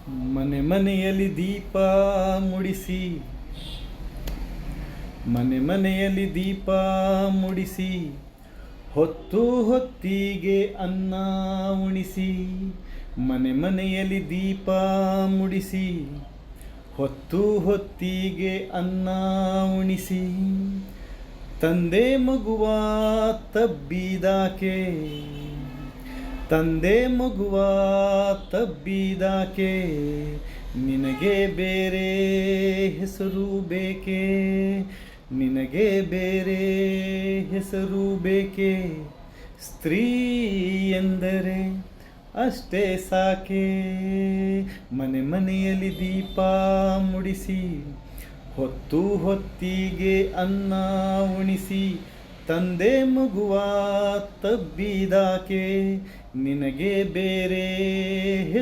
ಮನೆ ಮನೆಯಲ್ಲಿ ದೀಪ ಮುಡಿಸಿ, ಮನೆ ಮನೆಯಲ್ಲಿ ದೀಪ ಮುಡಿಸಿ, ಹೊತ್ತು ಹೊತ್ತಿಗೆ ಅನ್ನ ಉಣಿಸಿ. ಮನೆ ಮನೆಯಲ್ಲಿ ದೀಪ ಮುಡಿಸಿ, ಹೊತ್ತು ಹೊತ್ತಿಗೆ ಅನ್ನ ಉಣಿಸಿ. ತಂದೆ ಮಗುವ ತಬ್ಬಿದಾಕೆ, ತಂದೆ ಮಗುವ ತಬ್ಬಿದಾಕೆ. ನಿನಗೆ ಬೇರೆ ಹೆಸರು ಬೇಕೆ, ನಿನಗೆ ಬೇರೆ ಹೆಸರು ಬೇಕೆ. ಸ್ತ್ರೀ ಎಂದರೆ ಅಷ್ಟೇ ಸಾಕೆ. ಮನೆ ಮನೆಯಲ್ಲಿ ದೀಪ ಮುಡಿಸಿ, ಹೊತ್ತು ಹೊತ್ತಿಗೆ ಅನ್ನ ಉಣಿಸಿ. ತಂದೆ ಮಗುವ ತಬ್ಬಿದಾಕೆ, ನಿನಗೆ ಬೇರೆ